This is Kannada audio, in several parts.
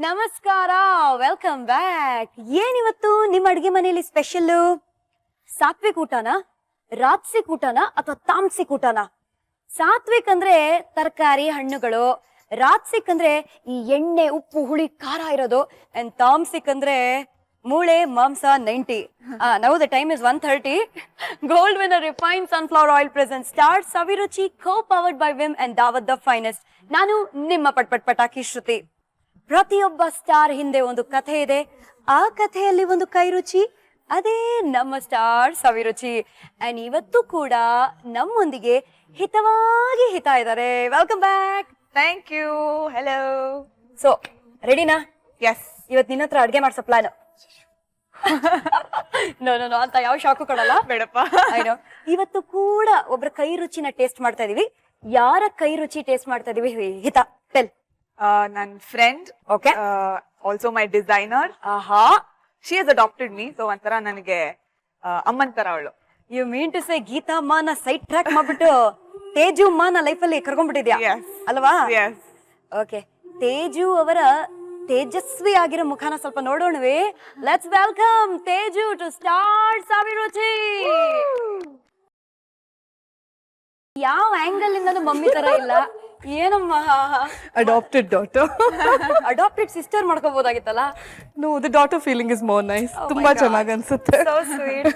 ನಮಸ್ಕಾರ, ವೆಲ್ಕಮ್ ಬ್ಯಾಕ್. ಏನಿವತ್ತು ನಿಮ್ಮ ಅಡಿಗೆ ಮನೆಯಲ್ಲಿ ಸ್ಪೆಷಲ್? ಸಾತ್ವಿಕ್ ಊಟನಾ, ರಾತ್ಸಿಕ್ ಊಟನಾ ಅಥವಾ ತಾಮ್ಸಿಕ್ ಊಟನಾ? ಸಾತ್ವಿಕ್ ಅಂದ್ರೆ ತರಕಾರಿ ಹಣ್ಣುಗಳು, ರಾತ್ಸಿಕ್ ಅಂದ್ರೆ ಈ ಎಣ್ಣೆ ಉಪ್ಪು ಹುಳಿ ಖಾರ ಇರೋದು, ಅಂಡ್ ತಾಮ್ಸಿಕ್ ಅಂದ್ರೆ ಮೂಳೆ ಮಾಂಸ 90. Now the time is 1:30. Gold winner refined sunflower oil presents Star Saviruchi co-powered by Vim and Daawat the finest. ನಾನು ನಿಮ್ಮ ಪಟಾಕಿ ಶ್ರುತಿ. ಪ್ರತಿಯೊಬ್ಬ ಸ್ಟಾರ್ ಹಿಂದೆ ಒಂದು ಕಥೆ ಇದೆ, ಆ ಕಥೆಯಲ್ಲಿ ಒಂದು ಕೈರುಚಿ, ಅದೇ ನಮ್ಮ ಸ್ಟಾರ್ ಸವಿರುಚಿ. ಅಂಡ್ ಇವತ್ತು ಕೂಡ ನಮ್ಮೊಂದಿಗೆ ಹಿತವಾಗಿ ಹಿತ ಇದ್ದಾರೆ. Welcome back. Thank you. Hello. So ರೆಡಿನಾ? ಎಸ್. ಇವತ್ತು ನಿನ್ನ ಹತ್ರ ಅಡ್ಗೆ ಮಾಡ್ಸೋ ಪ್ಲಾನ್. ನೋ ಅಂತ ಯಾವ ಶಾಕು ಕೊಡಲ್ಲ, ಬೇಡಪ್ಪ. ಇವತ್ತು ಕೂಡ ಒಬ್ರ ಕೈ ರುಚಿನ ಟೇಸ್ಟ್ ಮಾಡ್ತಾ ಇದೀವಿ. ಯಾರ ಕೈ ರುಚಿ ಟೇಸ್ಟ್ ಮಾಡ್ತಾ ಇದೀವಿ? ಹಿತ ಟೆಲ್. ನನ್ನ friend, okay, also my designer. ಆಹಾ, she has adopted me, so ಒಂಥರ ನನಗೆ ಅಮ್ಮನ್ ತರ ಅವಳು. You mean to say Geeta ಮಾನ ಸೈಡ್ ಟ್ರ್ಯಾಕ್ ಮಾಡ್ಬಿಟ್ಟು ತೇಜು ಮಾನ ಲೈಫ್ ಅಲ್ಲಿ ಕರ್ಕೊಂಡ್ಬಿಟ್ಟಿದ್ಯಾ ಅಲ್ವಾ? ಎಸ್. ಓಕೆ, ತೇಜು ಅವರ ತೇಜಸ್ವಿ ಆಗಿರೋ ಮುಖಾನ ಸ್ವಲ್ಪ ನೋಡೋಣವೇ? Let's welcome Teju to star Saviruchi. ಯಾವ ಆಂಗಲ್ ಇಂದನೂ ಮಮ್ಮಿ ತರ ಇಲ್ಲ, ಏನಮ್ಮ? Adopted daughter. ಅಡಾಪ್ಟೆಡ್ ಸಿಸ್ಟರ್ ಮಾಡ್ಕೋಬಹುದಾಗಿತ್ತಲ್ಲ. No, the daughter feeling is more nice. ತುಂಬಾ ಚೆನ್ನಾಗಿ ಅನ್ಸುತ್ತೆ. So sweet.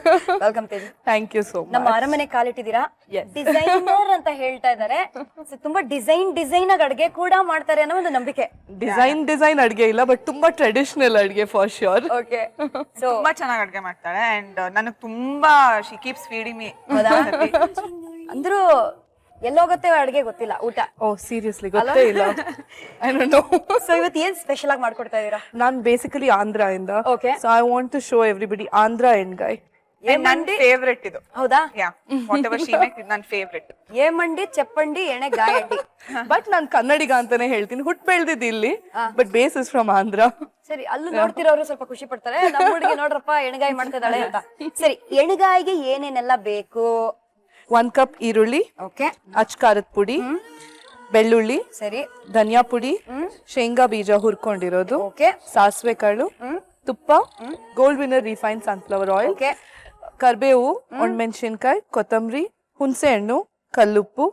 Welcome Teju. Thank you so much. ನಮ್ಮ ಅರಮನೆ ಕಾಲಿಟ್ಟಿದ್ದೀರಾ. Yes. ಡಿಸೈನರ್ ಅಂತ ಹೇಳ್ತಾ ಇದ್ದಾರೆ. So, ತುಂಬಾ ಡಿಸೈನ್ ಆಗಿ ಅಡ್ಗೆ ಕೂಡ ಮಾಡ್ತಾರೆ ಅನ್ನೋ ಒಂದು ನಂಬಿಕೆ. ಡಿಸೈನ್ ಅಡ್ಗೆ ಇಲ್ಲ, ಬಟ್ ತುಂಬಾ ಟ್ರೆಡಿಷನಲ್ ಅಡ್ಗೆ ಫಾರ್ ಶ್ಯೂರ್. ಓಕೆ, ಸೊ ತುಂಬಾ ಚೆನ್ನಾಗಿ ಅಡ್ಗೆ ಮಾಡ್ತಾಳೆ. ಅಂಡ್ ನನಗೆ ತುಂಬಾ ಶಿ ಕೀಪ್ಸ್ ಫೀಡಿಂಗ್ ಮೀ. ಅಂದ್ರು ಎಲ್ಲೋಗುತ್ತೆ ಅಡ್ಗೆ ಗೊತ್ತಿಲ್ಲ, ಊಟ. ಓ ಸೀರಿಯಸ್ಲಿ ಗೊತ್ತೇ ಇಲ್ಲ. I don't know. ಸೊ ಇವತ್ತು ಏನ್ ಸ್ಪೆಷಲ್ ಆಗಿ ಮಾಡ್ಕೊಡ್ತಾ ಇದೀರಾ? ನಾನ್ ಬೇಸಿಕಲಿ ಆಂಧ್ರ ಇಂದ. Okay. So I want to show everybody Andhra ಎಣ್ಗಾಯ್. ನನ್ನ ಫೇವ್ರೆಟ್ ಇದು. ಹೌದಾ? Yeah, whatever she make, ಇದು ನನ್ನ ಫೇವ್ರೆಟ್. ಏಮಂಡಿ, ಚಪ್ಪಂಡಿ, ಎಣೆ ಗಾಯಡ್ಡಿ. ಬಟ್ ನಾನ್ ಕನ್ನಡಿಗ ಅಂತಾನೆ ಹೇಳ್ತೀನಿ. ಹುಟ್ಟು ಬೆಳ್ದಿದ್ದು ಇಲ್ಲಿ, but base is from Andhra. ಸರಿ, ಅಲ್ಲೂ ನೋಡ್ತಿರೋರು ಸ್ವಲ್ಪ ಖುಷಿ ಪಡ್ತಾರೆ, ನಮ್ಮ ಹುಡುಗಿ ನೋಡ್ರಪ್ಪ ಎಣ್ಗಾಯಿ ಮಾಡ್ತಿದ್ದಾಳೆ ಅಂತ. ಸರಿ, ಎಣ್ಗಾಯಿಗೆ ಏನೇನೆಲ್ಲ ಬೇಕು? 1 ಕಪ್ ಈರುಳ್ಳಿ, ಓಕೆ, ಅಚ್ಕಾರದ ಪುಡಿ, ಬೆಳ್ಳುಳ್ಳಿ, ಸರಿ, ಧನಿಯಾ ಪುಡಿ, ಶೇಂಗಾ ಬೀಜ ಹುರ್ಕೊಂಡಿರೋದು, ಓಕೆ, ಸಾಸಿವೆ ಕಾಳು, ತುಪ್ಪ, gold winner refined sunflower oil, okay, ಕರ್ಬೇವು, ಒಣಮೆಣಸಿನ್ಕಾಯಿ, ಕೊತ್ತಂಬರಿ, ಹುಣಸೆ ಹಣ್ಣು, ಕಲ್ಲುಪ್ಪು,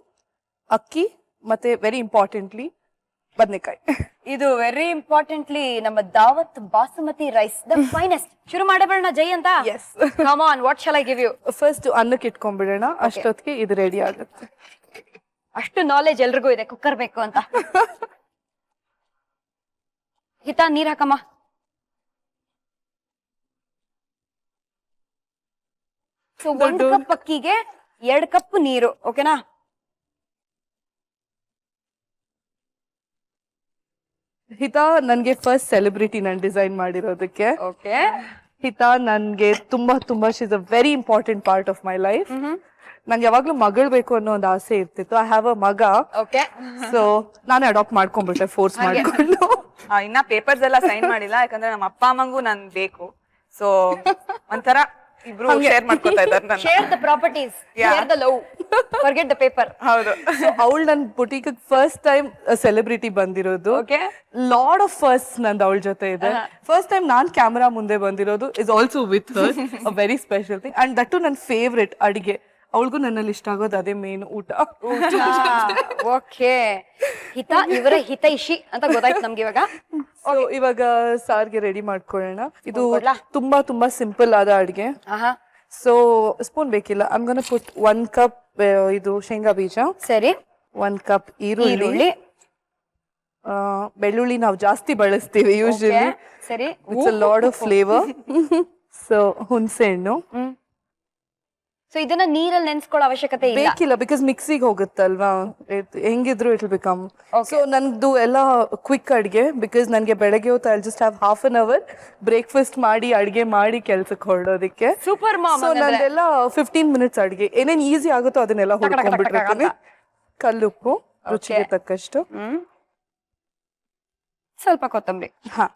ಅಕ್ಕಿ, ಮತ್ತೆ ವೆರಿ ಇಂಪಾರ್ಟೆಂಟ್ಲಿ ಬದನೆಕಾಯಿ. ಇದು ವೆರಿ ಇಂಪಾರ್ಟೆಂಟ್ಲಿ ನಮ್ಮ Daawat basmati rice, the finest. ಶುರು ಮಾಡಬೇಡ ಜೈ ಅಂತ. Yes. Come on, what shall I give you? First ಅನ್ನಕ್ಕೆ ಇಟ್ಕೊಂಡ್ಬಿಡೋಣ, ಅಷ್ಟೊತ್ತಿಗೆ ಇದು ರೆಡಿ ಆಗುತ್ತೆ. ಅಷ್ಟು ನಾಲೆಜ್ ಎಲ್ರಿಗೂ ಇದೆ ಕುಕ್ಕರ್ ಬೇಕು ಅಂತ. ಹಿತ, ನೀರ್ ಹಾಕಮ್ಮ. ಸೊ 1 ಕಪ್ ಅಕ್ಕಿಗೆ 2 ಕಪ್ ನೀರು, ಓಕೆನಾ? ಹಿತಾ ನನ್ಗೆ ಫಸ್ಟ್ ಸೆಲೆಬ್ರಿಟಿ ನಾನು ಡಿಸೈನ್ ಮಾಡಿರೋದಕ್ಕೆ. ಓಕೆ, ಹಿತಾ ನನ್ಗೆ ತುಂಬಾ ತುಂಬಾ she is a very important part of my life. ನಂಗೆ ಯಾವಾಗ್ಲೂ ಮಗಳು ಬೇಕು ಅನ್ನೋ ಒಂದು ಆಸೆ ಇರ್ತಿತ್ತು. ಐ ಹ್ಯಾವ್ ಅ ಮಗ. ಓಕೆ, ಸೊ ನಾನೇ ಅಡಾಪ್ಟ್ ಮಾಡ್ಕೊಂಡ್ಬಿಟ್ಟೆ, ಫೋರ್ಸ್ ಮಾಡ್ಕೊಂಡು. ಇನ್ನ ಪೇಪರ್ಸ್ ಎಲ್ಲ ಸೈನ್ ಮಾಡಿಲ್ಲ, ಯಾಕಂದ್ರೆ ನಮ್ಮ ಅಪ್ಪ ಅಮ್ಮಂಗೂ ನನ್ ಬೇಕು. ಸೊ ಒಂಥರ ಇಬ್ರು ಶೇರ್ ಮಾಡ್ಕೊತಾ ಇದ್ದಾರೆ. Share the properties, share the love, forget the paper. ಹೌದು. ಅವಳು ನನ್ ಬುಟೀಕ್ ಫಸ್ಟ್ ಟೈಮ್ ಸೆಲೆಬ್ರಿಟಿ ಬಂದಿರೋದು. ಓಕೆ, ಲಾಡ್ ಆಫ್ ಫಸ್ಟ್ ನಂದು ಅವಳ ಜೊತೆ ಇದೆ. ಫಸ್ಟ್ ಟೈಮ್ ನಾನ್ ಕ್ಯಾಮರಾ ಮುಂದೆ ಬಂದಿರೋದು is also with her, a very special thing. And that too ನನ್ನ ಫೇವ್ರೆಟ್ ಅಡಿಗೆ. ಅವಳಿಗೂ ನನ್ನಲ್ಲಿ ಇಷ್ಟ ಆಗೋದು ಅದೇ ಮೇನ್, ಊಟ. ಓಕೆ, ಹಿತ ಇವರ ಹಿತೈಷಿ ಅಂತ ಗೊತ್ತಾಯ್ತು ನಮ್ಗೆ ಇವಾಗ. ಸೊ ಇವಾಗ ಸಾರ್ಗೆ ರೆಡಿ ಮಾಡ್ಕೊಳ್ಳೋಣ. ಇದು ತುಂಬಾ ತುಂಬಾ ಸಿಂಪಲ್ ಆದ ಅಡಿಗೆ. ಸೊ ಸ್ಪೂನ್ ಬೇಕಿಲ್ಲ. I am gonna put 1 cup ಇದು ಶೇಂಗಾ ಬೀಜ, ಸರಿ, 1 ಕಪ್ ಈರುಳ್ಳಿ, ಬೆಳ್ಳುಳ್ಳಿ ನಾವು ಜಾಸ್ತಿ ಬಳಸ್ತೀವಿ ಯೂಶಲಿ. ಸರಿ, it's a lot of flavour. So ಹುಣಸೆ ಹಣ್ಣು. ಸೊ ಇದನ್ನ ನೀರಲ್ಲಿ ನೆನ್ಸ್ಕೊಳ್ಳೋ ಅವಶ್ಯಕತೆ ಇಲ್ಲ, ಬೇಕಿಲ್ಲ, ಬಿಕಾಸ್ ಮಿಕ್ಸಿಗೆ ಹೋಗುತ್ತಲ್ವಾ, ಹೆಂಗಿದ್ರು ಇಟ್ ವಿಲ್ ಬಿಕಮ್. ಸೊ ನಂದು ಎಲ್ಲ ಕ್ವಿಕ್ ಅಡ್ಗೆ, ಬಿಕಾಸ್ ನನಗೆ ಬೆಳಗ್ಗೆ ಹೊತ್ತು I just have half an hour breakfast ಮಾಡಿ ಅಡ್ಗೆ ಮಾಡಿ ಕೆಲ್ಸಕ್ಕೆ ಹೊರಡೋದಕ್ಕೆ. Super mom. ಸೊ ನಂದೆಲ್ಲ 15 ಮಿನಿಟ್ಸ್ ಅಡ್ಗೆ, ಏನೇನ್ ಈಸಿ ಆಗುತ್ತೋ ಅದನ್ನೆಲ್ಲ ಹುಡ್ಕೊಂಡ್ಬಿಟ್ಟಿರ್ತೀನಿ. ಕಲ್ಲುಪ್ಪು ರುಚಿಗೆ ತಕ್ಕಷ್ಟು, ಸ್ವಲ್ಪ ಕೊತ್ತಂಬರಿ. ಹಾ,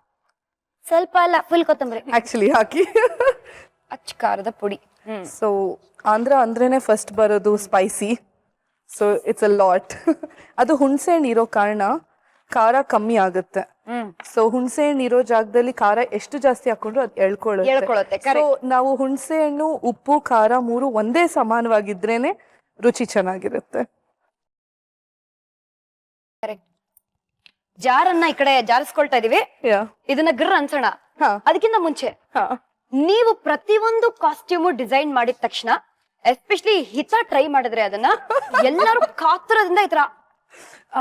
ಸ್ವಲ್ಪ ಅಲ್ಲ, ಫುಲ್ ಕೊತ್ತಂಬರಿ ಆಕ್ಚುಲಿ ಹಾಕಿ. ಅಚ್ಚ ಖಾರದ ಪುಡಿ. ಸೊ ಆಂಧ್ರ ಅಂದ್ರೇನೆ ಫಸ್ಟ್ ಬರೋದು spicy. So it's a lot. ಅದು ಹುಣಸೆ ಹಣ್ಣು ಇರೋ ಕಾರಣ ಖಾರ ಕಮ್ಮಿ ಆಗುತ್ತೆ. ಸೊ ಹುಣಸೆ ಹಣ್ಣು ಇರೋ ಜಾಗದಲ್ಲಿ ಖಾರ ಎಷ್ಟು ಜಾಸ್ತಿ ಹಾಕೊಂಡ್ರು ಅದು ಎಳ್ಕೊಳ್ಳುತ್ತೆ, ಎಳ್ಕೊಳ್ಳುತ್ತೆ. ಸೊ ನಾವು ಹುಣಸೆ ಹಣ್ಣು, ಉಪ್ಪು, ಖಾರ ಮೂರು ಒಂದೇ ಸಮಾನವಾಗಿದ್ರೇನೆ ರುಚಿ ಚೆನ್ನಾಗಿರುತ್ತೆ. ಜಾರನ್ನ ಈ ಕಡೆ ಜಾರಿಸ್ಕೊಳ್ತಾ ಇದೀವಿ, ಇದನ್ನ ಗ್ರ ಅನ್ಸೋಣ. ಅದಕ್ಕಿಂತ ಮುಂಚೆ ನೀವು ಪ್ರತಿಯೊಂದು ಕಾಸ್ಟ್ಯೂಮು ಡಿಸೈನ್ ಮಾಡಿದ ತಕ್ಷಣ ಎಸ್ಪೆಷಲಿ ಹಿತ ಟ್ರೈ ಮಾಡಿದ್ರೆ ಅದನ್ನ ಎಲ್ಲರೂ ಕಾತುರದಿಂದ ಈ ತರ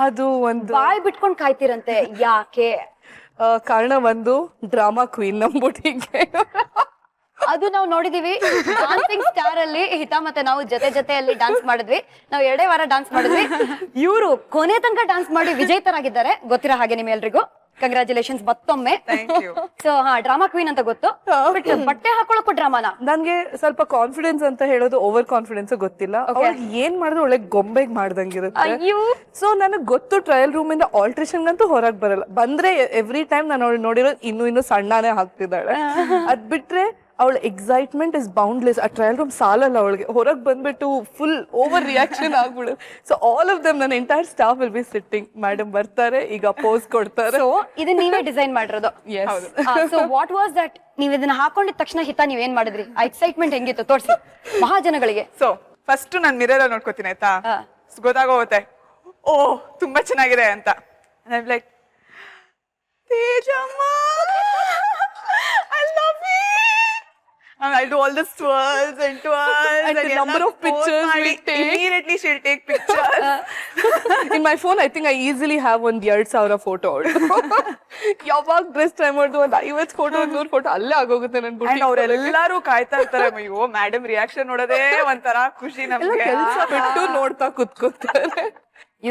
ಅದು ಒಂದು ಬಾಯ್ ಬಿಟ್ಕೊಂಡ್ ಕಾಯ್ತಿರಂತೆ. ಯಾಕೆ? ಕಾರಣ ಒಂದು ಡ್ರಾಮಾ ಕ್ವೀನ್ ನಂಬುಟಿಗೆ. ಅದು ನಾವು ನೋಡಿದೀವಿ ಡಾನ್ಸಿಂಗ್ ಸ್ಟಾರ್ ಅಲ್ಲಿ ಹಿತ ಮತ್ತೆ ನಾವು ಜೊತೆಯಲ್ಲಿ ಡಾನ್ಸ್ ಮಾಡಿದ್ವಿ. ನಾವು 2 ವಾರ ಡಾನ್ಸ್ ಮಾಡಿದ್ವಿ. ಇವರು ಕೊನೆ ತನಕ ಡಾನ್ಸ್ ಮಾಡಿ ವಿಜೇತರಾಗಿದ್ದಾರೆ, ಗೊತ್ತಿರೋ ಹಾಗೆ ನಿಮ್ಮೆಲ್ರಿಗೂ. ಕಂಗ್ರಾಚುಲೇಷನ್ಸ್ ಮತ್ತೊಮ್ಮೆ. ಸೊ ಡ್ರಾಮಾ ಕ್ವೀನ್ ಅಂತ ಗೊತ್ತು, ಬಟ್ಟೆ ಹಾಕೊಳ್ಳೋಕ್ಕೂ ಡ್ರಾಮಾನ. ನನ್ಗೆ ಸ್ವಲ್ಪ ಕಾನ್ಫಿಡೆನ್ಸ್ ಅಂತ ಹೇಳೋದು ಓವರ್ ಕಾನ್ಫಿಡೆನ್ಸ್ ಗೊತ್ತಿಲ್ಲ. ಅವ್ರಿಗೆ ಏನ್ ಮಾಡಿದ್ರು ಒಳ್ಳೆ ಗೊಂಬೆಗ್ ಮಾಡ್ದಂಗಿರುತ್ತೆ. ಸೊ ನನಗ್ ಗೊತ್ತು ಟ್ರಯಲ್ ರೂಮ್ ಇಂದ ಆಲ್ಟ್ರೇಷನ್ ಅಂತೂ ಹೊರಗ್ ಬರಲ್ಲ. ಬಂದ್ರೆ ಎವ್ರಿ ಟೈಮ್ ನಾನು ನೋಡಿರೋದು ಇನ್ನೂ ಸಣ್ಣನೇ ಹಾಕ್ತಿದ್ದಾಳೆ. ಅದ್ ಬಿಟ್ರೆ ಅವಳ ಎಕ್ಸೈಟ್ಮೆಂಟ್ ಇಸ್ ಬೌಂಡ್ಲೆಸ್. ಆ ಟ್ರಯಲ್ ರೂಮ್ ಸಾಲಲ್ಲ ಅವಳಿಗೆ. ಹೊರಗೆ ಬಂದ್ಬಿಟ್ಟು ಫುಲ್ ಓವರ್ ರಿಯಾಕ್ಷನ್ ಆಗ್ಬಿಡು. ಸೊ ಆಲ್ ಆಫ್ ದಮ್, ನನ್ನ entire staff will be sitting. Madam ಬರ್ತಾರೆ, ಈಗ ಪೋಸ್ ಕೊಡ್ತಾರೆ. ಸೊ ಇದನ್ನ ನೀವೇ ಡಿಸೈನ್ ಮಾಡಿರೋದು? So what was that? ನೀವ್ ಇದನ್ನ ಹಾಕೊಂಡಿದ ತಕ್ಷಣ ಹಿತ ನೀವ್ ಏನ್ ಮಾಡಿದ್ರಿ? ಆ ಎಕ್ಸೈಟ್ಮೆಂಟ್ ಹೆಂಗಿತ್ತು ತೋರ್ಸಿ ಮಹಾಜನಗಳಿಗೆ. ಸೊ ಫಸ್ಟ್ ನಾನು ಮಿರರ್ ನೋಡ್ಕೋತೀನಿ ಆಯ್ತಾ, ಗೊತ್ತಾಗೋಗುತ್ತೆ ಓ ತುಂಬಾ ಚೆನ್ನಾಗಿದೆ ಅಂತ. Like Tejamma I love it. And I do all the swirls and twirls And the number of pictures we take. Immediately she'll take pictures. In my phone, I think I easily have ಒಂದು 2,000 ಫೋಟೋ. ಯಾವಾಗ ಡ್ರೆಸ್ ಟ್ರೈ ಮಾಡಿದ್ರು ಒಂದು 50 ಫೋಟೋ 100 ಫೋಟೋ ಅಲ್ಲೇ ಆಗೋಗುತ್ತೆ ನನ್ ಬುಟ್ಟಿ. ಅವರೆಲ್ಲರೂ ಕಾಯ್ತಾ ಇರ್ತಾರೆ, ಅಯ್ಯೋ ಮೇಡಮ್ ರಿಯಾಕ್ಷನ್ ನೋಡೋದೇ ಒಂಥರ ಖುಷಿ ನಮ್ಗೆ. ಕೆಲಸ ಬಿಟ್ಟು ನೋಡ್ತಾ ಕುತ್ಕೋತಾರೆ.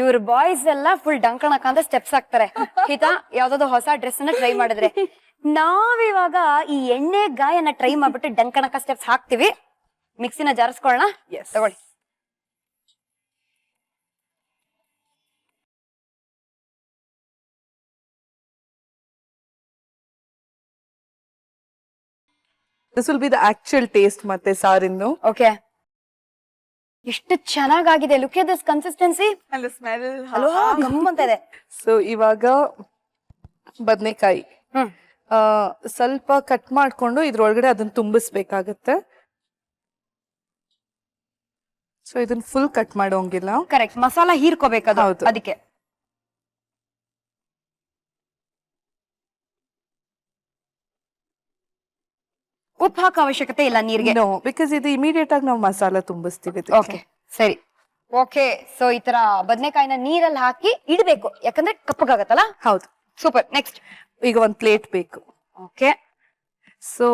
ಇವ್ರ ಬಾಯ್ಸ್ ಎಲ್ಲ ಫುಲ್ ಡಂಕಣಕ ಅಂತ ಸ್ಟೆಪ್ಸ್ ಹಾಕ್ತಾರೆ. ಹಿತ ಯಾವ್ದಾದ್ರು ಹೊಸ ಡ್ರೆಸ್ ಅನ್ನ ಟ್ರೈ ಮಾಡಿದ್ರೆ, ನಾವಿವಾಗ ಈ ಎಣ್ಣೆ ಗಾಯನ ಟ್ರೈ ಮಾಡ್ಬಿಟ್ಟು ಡಂಕಣಕ ಸ್ಟೆಪ್ಸ್ ಹಾಕ್ತಿವಿ. ಮಿಕ್ಸಿನ ಜಾರಿಸ್ಕೊಳ್ಳೋಣ. ತಗೊಳ್ಳಿ. This will be the actual taste ಮತ್ತೆ ಸಾರಿಂದು. ಓಕೆ, ಎಷ್ಟು ಚೆನ್ನಾಗಿದೆ. Look at this consistency and the smell. ಅಲ್ವಾ, ಗಮ್ ಅಂತ ಇದೆ. ಸೊ ಇವಾಗ ಬದನೆಕಾಯಿ ಸ್ವಲ್ಪ ಕಟ್ ಮಾಡ್ಕೊಂಡು ಇದ್ರೊಳಗಡೆ ಅದನ್ನ ತುಂಬಿಸ್ಬೇಕಾಗತ್ತೆ. ಸೊ ಇದನ್ನ ಫುಲ್ ಕಟ್ ಮಾಡೋಂಗಿಲ್ಲ. ಕರೆಕ್ಟ್, ಮಸಾಲಾ ಹೀರ್ಕೋಬೇಕದು. ಅದಕ್ಕೆ ಉಪ್ಪು ಹಾಕೋ ಅವಶ್ಯಕತೆ ಇಲ್ಲ ನೀರಿಗೆ. ನೋ, ಬಿಕಾಸ್ ಇದು ಇಮಿಡಿಯೇಟ್ ಆಗಿ ನಾವು ಮಸಾಲಾ ತುಂಬಿಸ್ತೀವಿ. ಓಕೆ ಸರಿ. ಓಕೆ, ಸೊ ಈ ತರ ಬದನೆಕಾಯಿನ ನೀರಲ್ಲಿ ಹಾಕಿ ಇಡಬೇಕು, ಯಾಕಂದ್ರೆ ಕಪ್ಪಗಾಗತ್ತಲ್ಲ. ಹೌದು. ಸೂಪರ್. ನೆಕ್ಸ್ಟ್ ಈಗ ಒಂದ್ ಪ್ಲೇಟ್ ಬೇಕು. ಓಕೆ, ಸೊ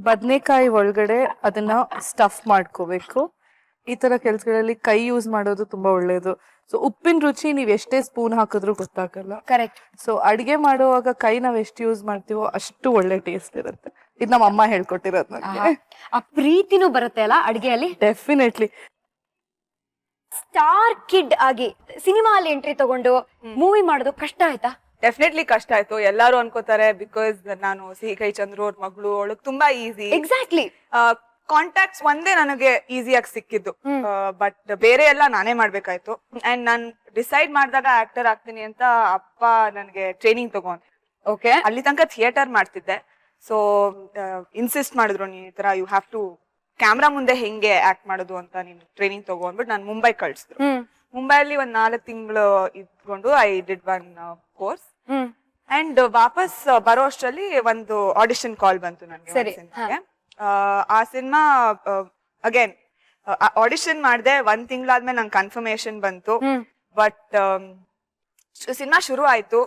ಬದನೆಕಾಯಿ ಒಳಗಡೆ ಅದನ್ನ ಸ್ಟಫ್ ಮಾಡ್ಕೋಬೇಕು. ಈ ತರ ಕೆಲ್ಸಗಳಲ್ಲಿ ಕೈ ಯೂಸ್ ಮಾಡೋದು ತುಂಬಾ ಒಳ್ಳೇದು. ಸೊ ಉಪ್ಪಿನ ರುಚಿ ನೀವ್ ಎಷ್ಟೇ ಸ್ಪೂನ್ ಹಾಕಿದ್ರು ಗೊತ್ತಾಗಲ್ಲ. ಕರೆಕ್ಟ್. ಸೊ ಅಡಿಗೆ ಮಾಡುವಾಗ ಕೈ ನಾವ್ ಎಷ್ಟು ಯೂಸ್ ಮಾಡ್ತೀವೋ ಅಷ್ಟು ಒಳ್ಳೆ ಟೇಸ್ಟ್ ಇರುತ್ತೆ. ಇದು ನಮ್ಮ ಅಮ್ಮ ಹೇಳ್ಕೊಟ್ಟಿರೋದು ನನಗೆ. ಆ ಪ್ರೀತಿನೂ ಬರುತ್ತೆ ಅಲ್ಲ ಅಡಿಗೆಯಲ್ಲಿ. ಡೆಫಿನೆಟ್ಲಿ. ಸ್ಟಾರ್ ಕಿಡ್ ಆಗಿ ಸಿನಿಮಾ ಅಲ್ಲಿ ಎಂಟ್ರಿ ತಗೊಂಡು ಮೂವಿ ಮಾಡೋದು ಕಷ್ಟ ಆಯ್ತಾ? ಡೆಫಿನೆಟ್ಲಿ ಕಷ್ಟ ಆಯ್ತು. ಎಲ್ಲಾರು ಅನ್ಕೋತಾರೆ ಬಿಕಾಸ್ ನಾನು ಸಿಹಿ ಕೈ ಚಂದ್ರು ಅವ್ರ ಮಗಳು, ಅವಳಗ್ ತುಂಬಾ ಈಸಿ. ಎಕ್ಸಾಕ್ಟ್ಲಿ. ಕಾಂಟ್ಯಾಕ್ಟ್ಸ್ ಒಂದೇ ನನಗೆ ಈಸಿಯಾಗಿ ಸಿಕ್ಕಿದ್ದು, ಬಟ್ ಬೇರೆ ಎಲ್ಲ ನಾನೇ ಮಾಡ್ಬೇಕಾಯ್ತು. ಅಂಡ್ ನಾನ್ ಡಿಸೈಡ್ ಮಾಡಿದಾಗ ಆಕ್ಟರ್ ಆಗ್ತೀನಿ ಅಂತ ಅಪ್ಪ ನನಗೆ ಟ್ರೈನಿಂಗ್ ತಗೊಂಡ್. ಓಕೆ, ಅಲ್ಲಿ ತನಕ ಥಿಯೇಟರ್ ಮಾಡ್ತಿದ್ದೆ. ಸೊ ಇನ್ಸಿಸ್ಟ್ ಮಾಡಿದ್ರು, ನೀನ್ ಈ ತರ ಯು ಹ್ಯಾವ್ ಟು ಕ್ಯಾಮ್ರಾ ಮುಂದೆ ಹೆಂಗೆ ಆಕ್ಟ್ ಮಾಡೋದು ಅಂತ ನೀನ್ ಟ್ರೈನಿಂಗ್ ತಗೊಂಡ್ಬಿಟ್ಟು ನಾನು ಮುಂಬೈ ಕಳ್ಸಿದ್ರು. ಮುಂಬೈಲಿ ಒಂದ್ 4 ತಿಂಗಳು ಇದ್ಕೊಂಡು ಐ ಡಿಡ್ 1 ಕೋರ್ಸ್. ಅಂಡ್ ವಾಪಸ್ ಬರೋ ಅಷ್ಟರಲ್ಲಿ ಒಂದು ಆಡಿಷನ್ ಕಾಲ್ ಬಂತು ನನಗೆ. ಆ ಸಿನಿಮಾ ಅಗೇನ್ ಆಡಿಷನ್ ಮಾಡಿದೆ. 1 ತಿಂಗಳಾದ್ಮೇಲೆ ನಂಗೆ ಕನ್ಫರ್ಮೇಶನ್ ಬಂತು. ಬಟ್ ಸಿನಿಮಾ ಶುರು ಆಯ್ತು,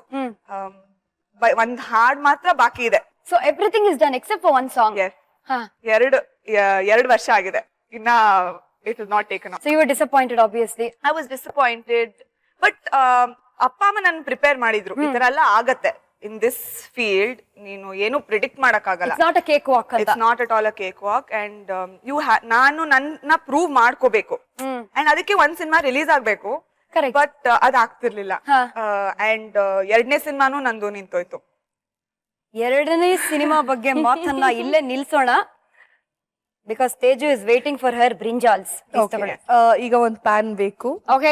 ಒಂದ್ ಹಾಡ್ ಮಾತ್ರ ಬಾಕಿ ಇದೆ. So everything is done accept for 1 song. ಎರಡು ವರ್ಷ ಆಗಿದೆ ಇನ್ನ. It is not taken up. So you were disappointed, obviously. I was disappointed, but ಅಪ್ಪ ಅಮ್ಮ ನನ್ನ ಪ್ರಿಪೇರ್ ಮಾಡಿದ್ರು, ಈ ತರ ಎಲ್ಲ ಆಗತ್ತೆ ಇನ್ ದಿಸ್ ಫೀಲ್ಡ್, ನೀನು ಏನು ಪ್ರಿಡಿಕ್ಟ್ ಮಾಡಕ್ ಆಗಲ್ಲ. It's not a cakewalk ಅಂತ. It's not at all a cakewalk, and ನಾನು ನನ್ನ ಪ್ರೂವ್ ಮಾಡ್ಕೋಬೇಕು. ಅಂಡ್ ಅದಕ್ಕೆ ಒಂದ್ ಸಿನಿಮಾ ರಿಲೀಸ್ ಆಗ್ಬೇಕು, ಬಟ್ ಅದಾಗ್ತಿರ್ಲಿಲ್ಲ. ಅಂಡ್ 2ನೇ ಸಿನಿಮಾನು ನಂದು ನಿಂತೋಯ್ತು. 2ನೇ ಸಿನಿಮಾ ಬಗ್ಗೆ ಮಾತನ್ನ ಇಲ್ಲೇ ನಿಲ್ಸೋಣ. Because Teju is waiting for her brinjals. ಈಗ ಒಂದು ಪ್ಯಾನ್ ಬೇಕು. ಓಕೆ,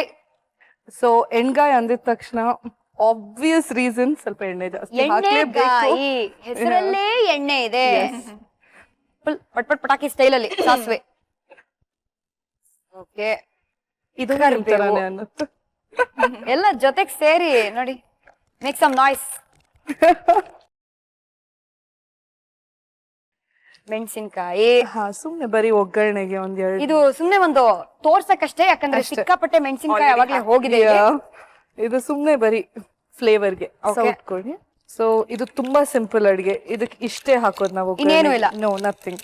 ಸೊ ಎಣ್ಗಾಯಿ ಅಂದಿದ ತಕ್ಷಣ ಆಬ್ವಿಯಸ್ ರೀಸನ್ ಸ್ವಲ್ಪ ಎಣ್ಣೆ ಜಾಸ್ತಿ ಎಣ್ಣೆ ಹಾಕ್ಲೇಬೇಕು ಗಾಯಿ ಹೆಸರಲ್ಲೇ ಎಣ್ಣೆ ಇದೆ. ಫುಲ್ ಪಟ್ ಪಟ್ ಪಟಾಕಿ ಸ್ಟೈಲ್ ಅಲ್ಲಿ ಸಾಸಿವೆ. ಓಕೆ, ಇದು ಕರಿಬೇವು. ತರಾನೇ ಅನ್ನತ್ತೆ. ಎಲ್ಲ ಜೊತೆಗ್ ಸೇರಿ ನೋಡಿ, ಮೇಕ್ ಸಮ್ ನಾಯ್ಸ್. ಮೆಣಸಿನ್ಕಾಯಿ. ಹಾ, ಸುಮ್ನೆ ಬರೀ ಒಗ್ಗರಣೆಗೆ ಒಂದ್ ಎರಡು. ಇದು ಸುಮ್ನೆ ಒಂದು ತೋರ್ಸಕ್ಕಷ್ಟೇ, ಯಾಕಂದ್ರೆ ಸಿಕ್ಕಾಪಟ್ಟೆ ಮೆಣಸಿನ್ಕಾಯಿ ಅವಾಗ್ಲೇ ಹೋಗಿದೆ ಇಲ್ಲಿ. ಇದು ಸುಮ್ನೆ ಬರೀ ಫ್ಲೇವರ್ಗೆ Okay. ಸೌತ್ಕೊಳ್ಳಿ. ಸೊ ಇದು ತುಂಬಾ ಸಿಂಪಲ್ ಅಡ್ಗೆ, ಇದಕ್ಕೆ ಇಷ್ಟೇ ಹಾಕೋದು ನಾವು. ಇನ್ನೇನು ಇಲ್ಲ. No, nothing.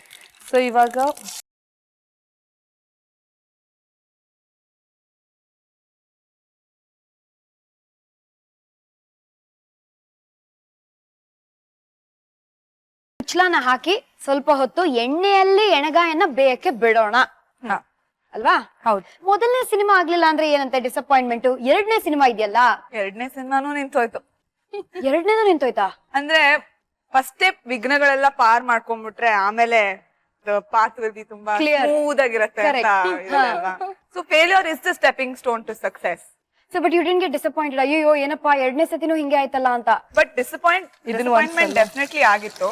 ಸೊ ಇವಾಗ ಮುಚ್ಚಳನ ಹಾಕಿ ಸ್ವಲ್ಪ ಹೊತ್ತು ಎಣ್ಣೆಯಲ್ಲಿ ಎಣಗಾಯನ್ನ ಬೇಯಕ್ಕೆ ಬಿಡೋಣ. ಅಲ್ವಾ? ಹೌದು. ಮೊದಲನೇ ಸಿನಿಮಾ ಆಗ್ಲಿಲ್ಲ ಅಂದ್ರೆ ಏನಂತೆ ಡಿಸಪಾಯಿಂಟ್ಮೆಂಟ್. ಎರಡನೇ ಸಿನಿಮಾ ಇದೆಯಲ್ಲ, ಎರಡನೇ ಸಿನಿಮಾನು ನಿಂತೋಯ್ತು. ಎರಡನೇದು ನಿಂತೋಯ್ತಾ? ಅಂದ್ರೆ ಫಸ್ಟೇ ವಿಘ್ನಗಳೆಲ್ಲ ಪಾರ್ ಮಾಡ್ಕೊಂಡ್ಬಿಟ್ರೆ ಆಮೇಲೆ ಪಾತ್ ವಿಲ್ ತುಂಬಾ Clear. ಸ್ಮೂತ್ ಆಗಿರುತ್ತೆ ಅಂತ Correct. ಇದೆಯಲ್ವಾ. So failure is the stepping stone to success. So but you didn't get disappointed. ಅಯ್ಯೋ ಏನಪ್ಪಾ ಎರಡನೇ ಸತಿನೂ ಹಿಂಗೆ ಆಯ್ತಲ್ಲ ಅಂತ. ಬಟ್ ಡಿಸಪಾಯಿಂಟ್ಮೆಂಟ್ ಡೆಫಿನೆಟ್ಲಿ ಆಗಿತ್ತು.